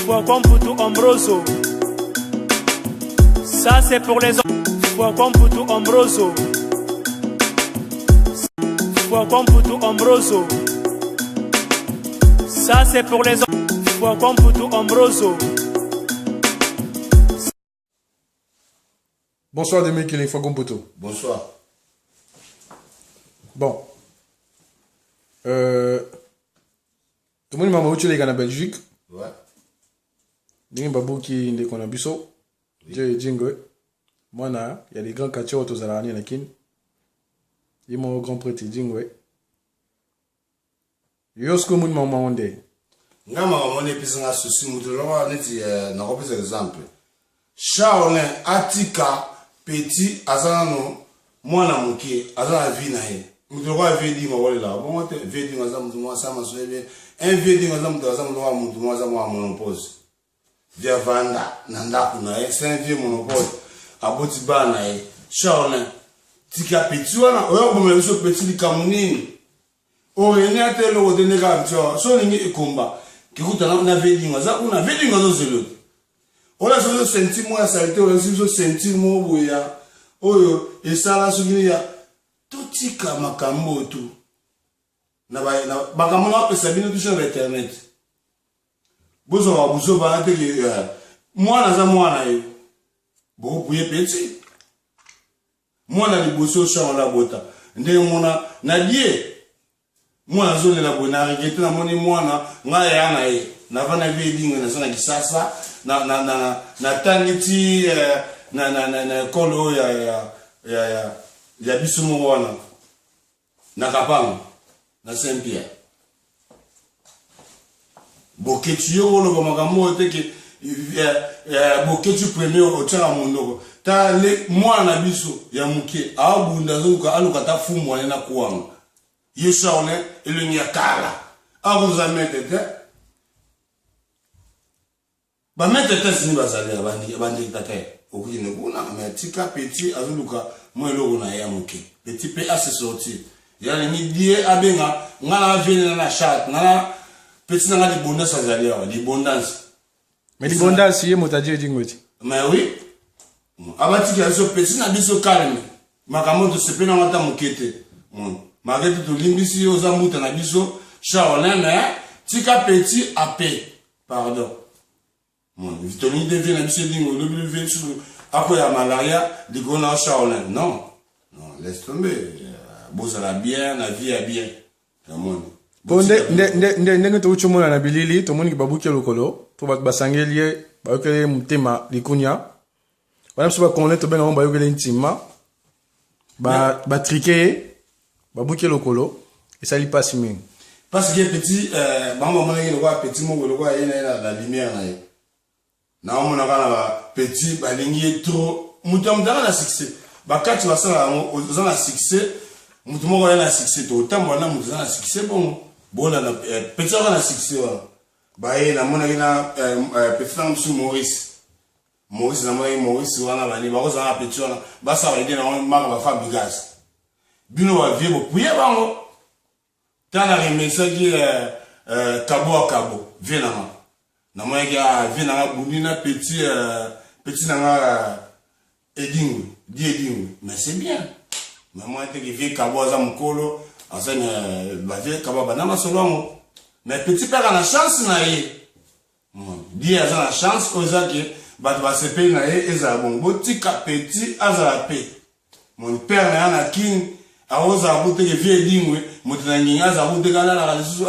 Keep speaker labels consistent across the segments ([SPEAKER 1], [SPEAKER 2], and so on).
[SPEAKER 1] Fouacomputu Ombroso. Ça c'est pour les hommes. Fouacomputu Ombroso. Fouacomputu Ombroso. Ça c'est pour les hommes. Fouacomputu Ombroso.
[SPEAKER 2] Bonsoir Demekele Fouacomputu.
[SPEAKER 3] Bonsoir.
[SPEAKER 2] Bon. Tout le monde m'a dit que en Belgique.
[SPEAKER 3] Ouais.
[SPEAKER 2] Il y a babou qui est en Abisso. Il y a des grands quartiers autour de la Rani. Il y a un grand prêtre. Il y a ce que je m'en dis.
[SPEAKER 3] Je suis un souci. Je vais exemple. Shaolin, Atika, Petit, Azano, Mwana Muki, Azana Vinae. Je vais dire que je vais dire que je vais dire monopause. Via Vanda, Nanda Kunae, c'est un vieux monopole. Aboti Banae, Shaolin, Tika Petit, on a petit Kamounine. On est à tel ou de négation, son et combat. Qui coûte un avéling, on a véling à nos élus. On a senti moi, ça a été aussi senti moi, bouya. Oh, et ça là, ce qu'il y a. Tout tika makambo tout. Makambo na pesa bino tout sur internet. Bozo wa buzo ba te mwana za mwana yo. Bo buye petit. Mwana liboso cha la bota. Nde mwana na die. Mwana zone la bona regete na moni mwana ngaya yana ye. Na vana vedinga na sana kisasa na tangiti na kolo ya biso mwana na kapang na Saint-Pierre. Boketu yo wolo ba makambo te ke boketu premier au tshara mondoko ta le mwana biso ya muke abunda zoka aluka ta fumu wana na kuanga yo shaone elunya kala abuza metete ba metete sini bazali abandi tata okujine kuna ametika petit azuluka mwelo na ya muke petit pe assez sorti yani ni die abenga ngala vene na chat ngala petit na ngali bonda sazali wa di bondance
[SPEAKER 2] mais di bondance yé motaje dingoti
[SPEAKER 3] mais oui abati ka so petit na biso calme makamoto sepena mata mukete magete to limbisi oza muta na biso Shaolin mais tika petit apé pardon Vitoni devient la mission d'une sur après la malaria, du coup, on a Shaolin. Non, non, laisse tomber. Bon, ça va bien, la vie est bien.
[SPEAKER 2] Bon, ne te uchu mona na bilili, to moni babuke lokolo, to basangelie, bayokele mutema likunya. Wana msuba konne to benga mba bayokele intima. Ba triquer, babuke lokolo, et ça lui passe ming.
[SPEAKER 3] Parce que petit, maman mona yé le petit mo le roi la lumière na yé. Na omona kana petit balingi trop mutamdana na succès bakati basala oza na succès mutumo ko na succès to tambo na mutu na succès bona na petit na succès wa baye na mona kina petit na msu Maurice na mona Maurice wana bani bakoza na petit wana basa ba ide na maka ba fabrigas bino wa vie bo puye bango tana remesa ki kabo vie na ma na moi ga vina nga bundina petit na nga edingu mais c'est bien mais moi te ki vie kaboza mukolo asanya ba vie kababa na masolongo mais petit père na chance na ye dia za na chance oza ke ba se pe na ye eza bon botika petit azala pe mon père na kin aoza bute ke vie edingu mutina nyinga za bute kana na kalisu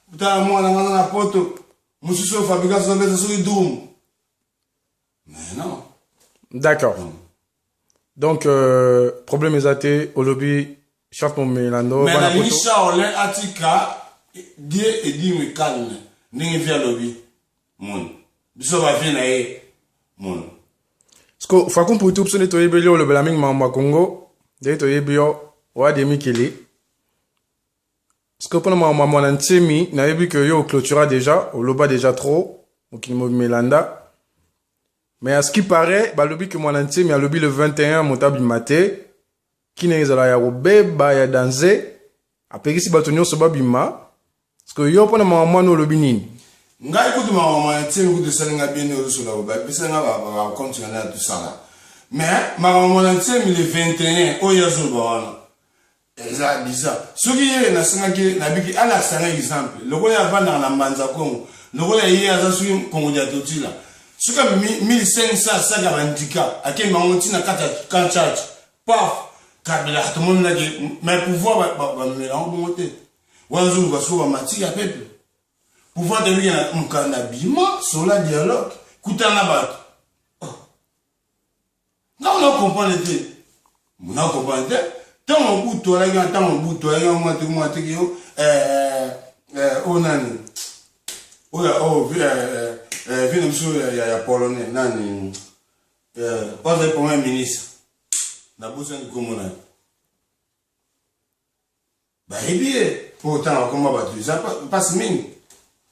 [SPEAKER 3] puta mwana na poto Monsieur fabrication de sur doum. Mais non.
[SPEAKER 2] D'accord. Donc problème exacté au lobby chef mon Melando
[SPEAKER 3] mais la Shaolin Atika die edi mi calme ni via lobby. Mon. Biso va venir mon.
[SPEAKER 2] Parce que faut qu'on peut tout sonner to yebeli le belaming mama Congo, de to yebio wa demi kili. Parce que pendant mon antimi, n'a vu que yo clôtura déjà, au loba déjà trop, au Kinimo Melanda. Mais à ce qui paraît, bah lobby que mon antimi a lobby le 21 montabil maté, qui n'est pas ya beba ya danser, après ici batonio so babima, parce que yo pendant mon no lobby nini.
[SPEAKER 3] Nga écoute ma maman, tiens, écoute ça, nga bien sur la route, puis ça, nga va continuer à tout ça là. Mais, ma maman, tiens, il est 21, oh, y'a zo bawana. Exact, bizarre. Ce qui est, na sangaki, na biki, à la sang exemple, le roi a vendu dans la manza Congo, le roi a eu à sur Congo d'Atoti là. Ce qui est 1500, ça, ça, handicap, à qui m'a monté na charge, paf, kabila, tout le monde n'a dit, mais pouvoir, me l'en monter. Wanzou, parce qu'on va mati à peuple. Pouvoir de lui, un canabima, sur la dialogue, coûtant la batte. Non, on comprend l'été. On comprend l'été. Tant mon bout, toi, tant mon bout, toi, moi, tout le monde, oh, nani. Oh, viens il y a polonais, nani. Pas de premier ministre. N'a pas besoin de communal. Bah, et bien, pourtant, comment battu, ça passe mine.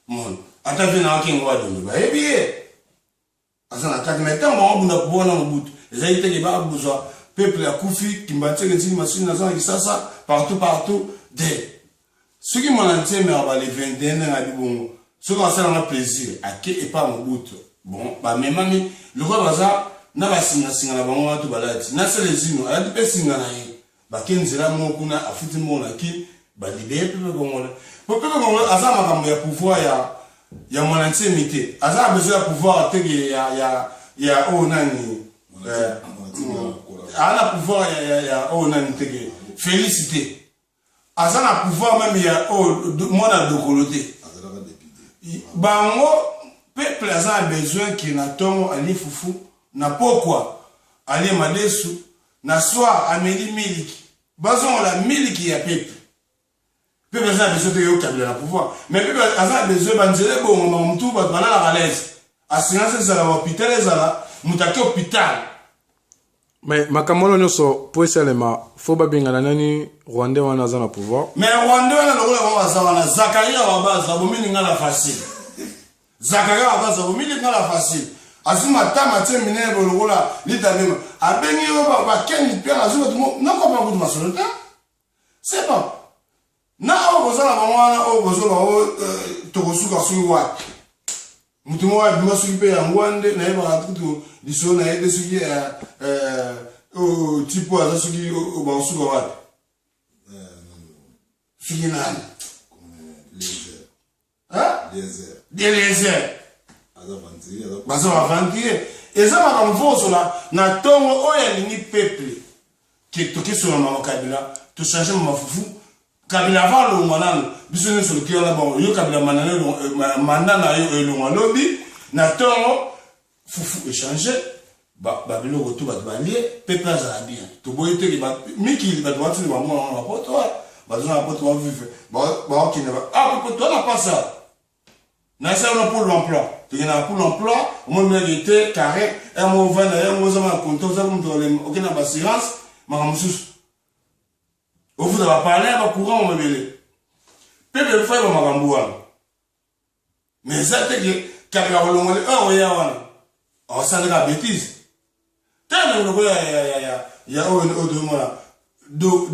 [SPEAKER 3] Mon, attends, viens à qui on va donner. Bah, et bien. Asa na kati mais tant on a pouvoir dans le bout. Les haïtiens qui va besoin peuple à Koufi qui m'attire les machines dans ça partout des ceux qui m'ont entier mais on va les 21 ans à bon ceux qui ont ça dans plaisir à qui et pas mon bout bon bah même ami le roi baza na ba singa la bango watu balati na sele zino a dit singa na yi ba kenzela mo kuna afiti mo na ki ba libé peuple bongo pour peuple bongo asa makambo ya pouvoir ya mon intimité asa besoin de pouvoir tege ya oh nani ana pouvoir ya oh nani tege félicité asa na pouvoir même ya oh mona dokoloté bango peuple asa besoin qui na tongo ali fufu na pokwa ali madesu na soir ameli miliki bazon la miliki ya peuple. Peu besoin de sauter au câble de la pouvoir. Mais peu besoin de se banzer bon moment tout va dans la relaise. Assurance ça l'hôpital les ala mutaki hôpital.
[SPEAKER 2] Mais makamolo nyoso pour selema faut ba bingana nani Rwanda wana za na pouvoir.
[SPEAKER 3] Mais Rwanda wana lokola wa za wana Zakaria wa baza bomini ngala facile. Zakaria wa baza bomini ngala facile. Azuma tama te minebo lokola litabema. Abengi yo ba ken pia azuma tout non comprend pas masolo. C'est bon. Na o bozala bamwana o bozola o tokosuka suki wa mutu mo wa bima suki pe ya ngwande na yeba tutu liso na yede suki o tipo aza suki o ba suka wa suki nani désert bazo avantier eza makamvoso na tongo oya lingi peuple ki tokiso na makabila to changer mafufu kabila va lo manano bisone sur le cœur là bon yo kabila manano manana yo lo lobi na tongo fufu échanger ba bilo retour ba lié peuple za bien to boyete ki ba miki ba doit sur ba moi na poto ba za poto va vivre ba qui ne va ah pour toi n'a pas ça na ça on pour l'emploi tu na pour l'emploi moi mérité carré un mot va na un mot za ma compte za comme aucune assurance ma mususu au bout de la parler, on va courant, on va mêler. Peuple de faire ma gamboua. Mais ça, c'est que, quand on va oh, oui, on ça n'est pas bêtise. Tant que il y a autre mois, do.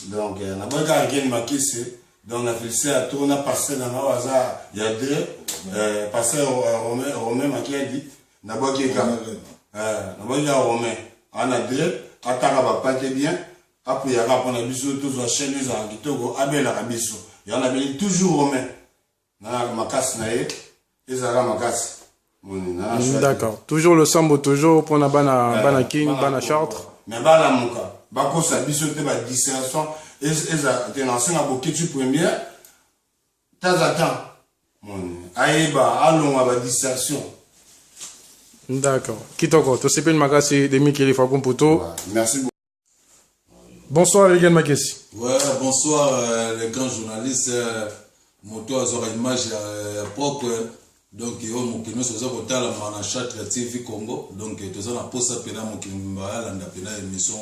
[SPEAKER 3] Donc, on a pas gagné ma question. Donc, on a fait ça, on a passé dans le hasard, il y a deux, passé Romain, qui a dit, on a pas gagné Romain, on a deux. Ataka ba pate bien après ya ka pona biso tous wa chaîne za kitoko abela ka biso ya na beli toujours romain na makasi na ye ezara makasi
[SPEAKER 2] d'accord toujours le sambo toujours pour na bana king bana chartre
[SPEAKER 3] mais bana muka bako sa biso te ba dissertation eza te na senga boketu première tazatan aiba alonga ba dissertation.
[SPEAKER 2] D'accord. Kitoko, tu sais pas une magasi de Mikili Fakoum Pouto.
[SPEAKER 3] Merci beaucoup.
[SPEAKER 2] Bonsoir, les gars, Makessi.
[SPEAKER 4] Ouais, bonsoir, les grands journalistes. Moto Azora Image propre. Donc, il y a mon kino sur ça pour la Manachatre TV Congo. Donc, tu as un poste à Pena, mon Kimba, la Pena émission.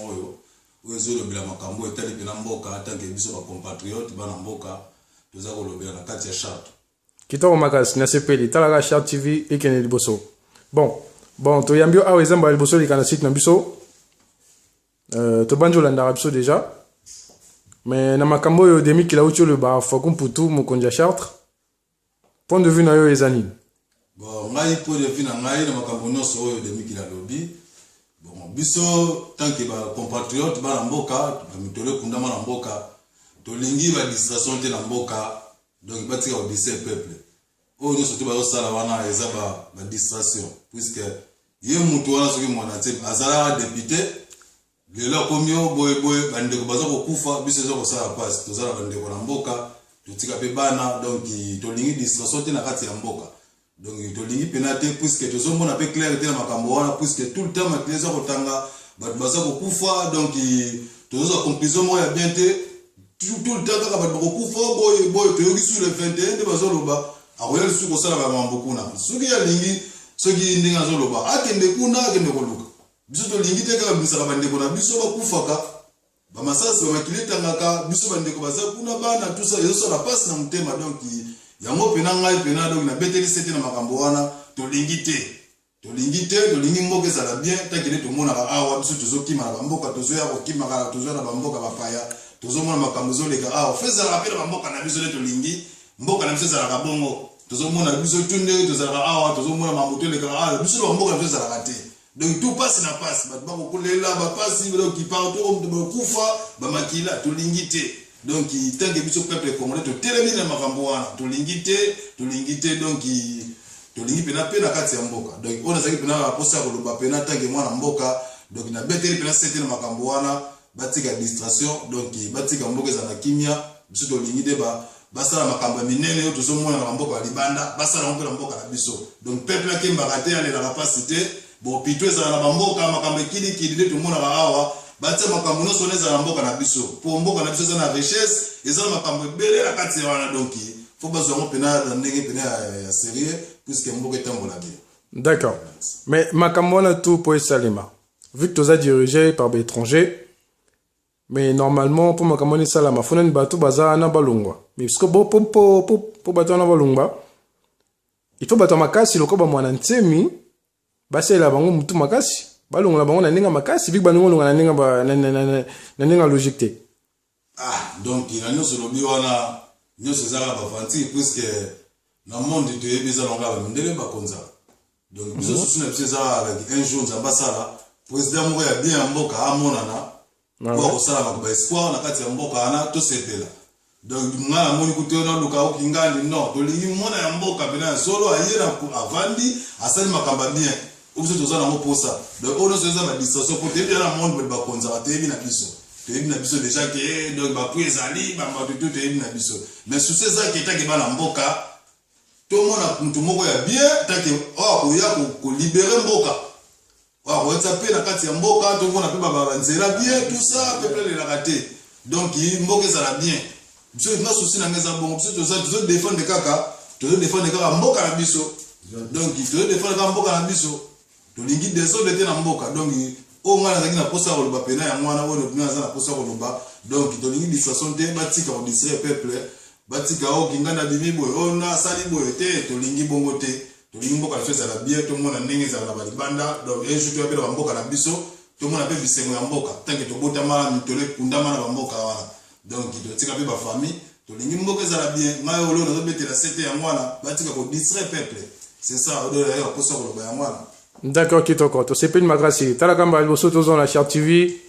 [SPEAKER 4] Où est-ce que le Makambo est allé Pena Mboka, tant que nous sommes compatriotes, Banamboka, tu as le Katia Charte.
[SPEAKER 2] Kitoko Makas, n'a pas dit, Talaga Charte TV et Kennedy Bosso. Bon, tu as bien exemple le bosso les canaux site na biso. Tu banjo l'andara biso déjà. Mais na makambo yo demi kila ucho le ba Fakou Mputu mokonja Chartres. Point de vue na yo ezani.
[SPEAKER 4] Bon, ngai point de vue na ngai na makambo nyonso oyo demi kila lobi. Bon, biso tant que ba compatriote ba na mboka, ba mitole kunda na mboka, to lingi ba distraction te na mboka, donc ba tika obise peuple. Oyo nyonso to ba sala wana eza ba distraction puisque ye mutu wana soki mwana te azala député lelo komio boye bande ko baza ko kufa biso zo ko sala passe to zala bande ko na mboka to tika pe bana donc to lingi distraction te na kati ya mboka. Donc to lingi penate puisque to zo mona pe clair te na makambo wana puisque tout le temps matleza ko tanga baza ko kufa donc to zo conclusion mo ya bien te tout le temps ka baza ko kufa boye to yoki sur le 21 de bazo loba akoyeli su ko sala ba mambo kuna soki ya lingi soki ndinga zo loba akende kuna akende ko luka biso to lingi te ka bisa bande ko na biso ba kufaka ba masasi ba makileta ngaka biso bande ko baza kuna bana tout ça yeso la passe na mutema donc yango pena ngai pena donc na beteli sete na makambo wana to lingi mboke sala bien takile to mona awa biso to zo kima na mboka to zo ya ko kima kala to zo na mboka bapaya to zo mona makambo zo leka awa feza la pena mboka na biso to lingi mboka na biso sala ka bongo to zo mona biso tunde to sala awa to zo mona mamuto leka awa biso mboka na biso sala ka te. Donc tout passe na passe ba ko lela ba passe ba ki partout on ba kufa ba makila to lingite donc tant que biso peuple congolais to telemi na makambo wana to lingite donc to lingi pena kati ya mboka donc on a saki pena la posa ko loba pena tant que mwana mboka donc na beteli pena sete na makambo wana batika distraction donc batika mboka za na kimia biso to lingite basala makambo minene yo to zo mona na mboka libanda basala mboka na mboka na biso donc peuple akemba kate ale na capacité bon pito za na mboka makambo kili de to mona awa batia makambo no soneza na mboka na biso po mboka na biso za na richesse eza makambo bele la kati wana donc faut besoin on pena ndenge pena ya sérieux puisque mboka etambola bien.
[SPEAKER 2] D'accord. Mais makambo na tout pour Salima. Vu que tu as dirigé par des étrangers, mais normalement pour makambo ni salama faut na bato baza na balungwa. Mais parce que pour bato na balungwa il faut bato makasi loko ba mwana ntemi basi la bango mutu makasi balunga bango na ninga makasi big bango lunga na ninga ba na ninga logique te.
[SPEAKER 4] Donc il a nyonso lobi wana nyonso zala ba fanti puisque na monde to yebeza longa ba ndele ba konza. Donc biso sous na biso za avec un jour za basala président mo ya bien mboka amonana kwa ko sala ba espoir na kati ya mboka ana to sepela. Donc ngala moni kutona luka okingandi non to lingi mona ya mboka pena solo ayera pour avandi asali makamba bien. Obiso toza na moposa donc on se za ba distraction pour te bien na monde ba konza te bi na biso déjà que donc ba prise ali ba ma tout te bi na biso mais sous ces ça qui était que ba na mboka tout le monde mtu moko ya bien take ko ya ko libérer mboka ko etsape na kati ya mboka tout le monde pe ba nzela bien tout ça peuple le la raté donc mboka ça la bien biso na souci na ngeza bon biso toza défendre kaka mboka na biso donc to défendre kaka mboka na biso to lingi désordre te na mboka donc o ngana zaki na posa ko loba pena ya mwana oyo pena za na posa ko loba donc to lingi distraction te batika ko distraire peuple batika o kingana bimibo o na sali boye te to lingi bongo te to lingi mboka feza la bien to mona ndenge za na balibanda donc un jour to pena mboka na biso to mona pe bisengo ya mboka tant que to bota mala mitole kundama na mboka wana donc to tika pe ba famille to lingi mboka za la bien mayo lo na betela sete ya mwana batika ko distraire peuple c'est ça o do la posa ko loba ya mwana.
[SPEAKER 2] D'accord, Kitoko. C'est pas une magrassi. T'as la caméra, il faut dans la Charte TV.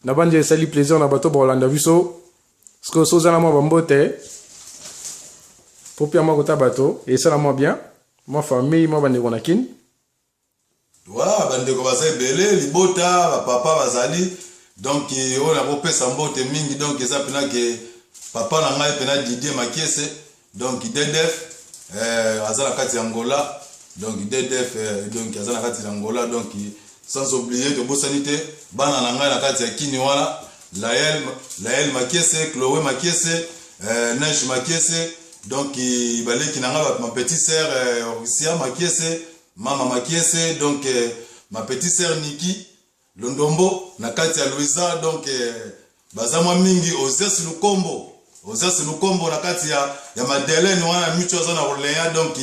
[SPEAKER 2] Na bande sali plaisir na bateau pour Orlando Viso. Ce que soza na moi bambote. Pour pire moi kota bateau et ça la moi bien. Moi famille, moi bande konakin.
[SPEAKER 4] Wa bande ko bazai belé libota papa bazali. Donc on a repé sambote mingi donc ça pena que papa na ngai pena Didier Makiese. Donc DDF azala kati Angola. Donc DDF donc azana kati Angola donc sans oublier de Bosanité bana na ngai na kati ya kini wala Lael Makiese Chloé Makiese Neige Makiese donc baleki na ngai ma petite sœur Russia Makiese mama Makiese donc ma petite sœur Niki Londombo na kati ya Louisa donc bazamwa mingi Ozes Lukombo na kati ya Madeleine wana micho zana Orléans donc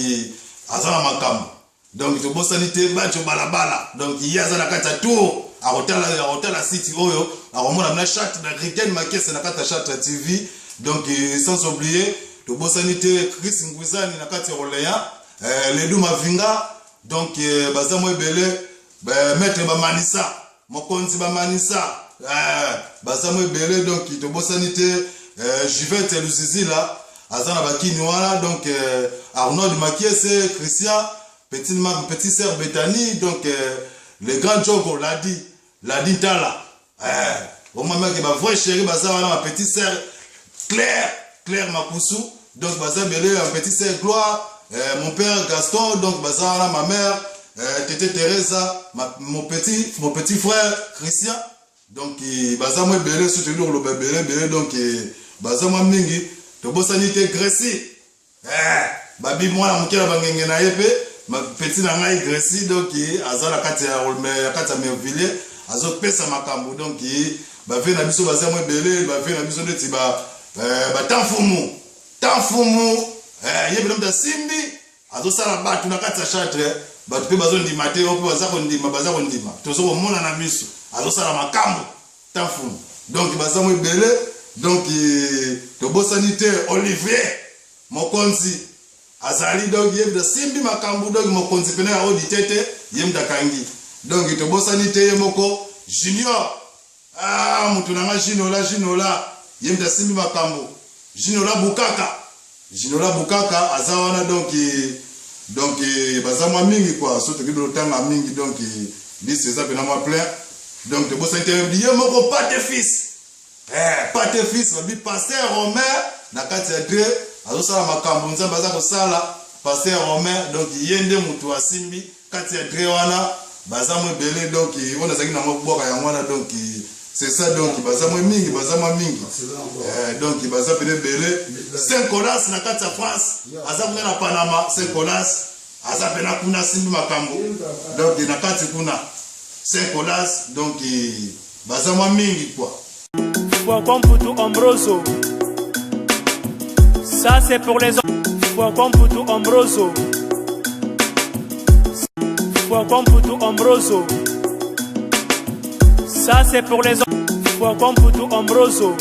[SPEAKER 4] azana makam donc to bosanité bacho balabala donc yaza na kata tour la City Oyo, à chat na Riken Makese na kata chat TV. Donc sans oublier to bosanité Chris Ngwizani na kati Roléa, les deux Mavinga, donc baza mo ebele maître ba Manissa, mokonzi ba Manissa, baza mo ebele donc to bosanité Juvette Luzizi là, azana bakini wala donc Arnaud Makiese, Christian petit sœur Bethany, donc le grand Jogo Ladi Tala, au moment que ma vraie chérie baza wala ma petite sœur Claire Makousou, donc baza belé un petit sœur Gloire, mon père Gaston, donc baza wala ma mère Tété Teresa, mon petit frère Christian, donc baza moi belé soutenir le belé donc baza moi mingi to bosanité Grécy, babi moi la mukela bangenge na yepe ma petit na ngai Grécy, donc azala kati ya Merveilleux azo pesa makambo, donc ba ve na biso baza moi belé ba ve na biso ndeti ba tanfumu yebe ndo simbi azo sala batu na kati ya chatre batu pe bazo ndima te opo baza ko ndima tozo ko mona na biso azo sala makambo tanfumu, donc baza moi belé, donc to bosanité Olivier mokonzi azali, donc yebe simbi makambo, donc mokonzi pena ya oditete yemda kangi, donc to bosanité yemoko Junior mutunanga Jinola yemda simbi makambo Jinola Bukaka azawana, donc baza mwa mingi quoi, surtout que le temps a mingi, donc liste ça pena mwa plein, donc de bossa interview moko pas de fils babi pasteur Romain na kati ya deux azo sala makambo nza baza ko sala pasteur Romain, donc yende mutu asimbi kati ya deux wana baza mwe belé, donc on a zaki na mboka ya mwana, donc c'est ça, donc baza mwa mingi donc baza pene belé Saint-Colas na kati ya France aza kuna na Panama, Saint-Colas aza pena kuna simbi makambo, donc na kati kuna Saint-Colas, donc baza mwa mingi quoi.
[SPEAKER 1] Fouacom Poutou Ambroso, ça c'est pour les hommes. Fouacom Poutou Ambroso, Fouacom Poutou Ambroso, ça c'est pour les hommes. Fouacom Poutou Ambroso.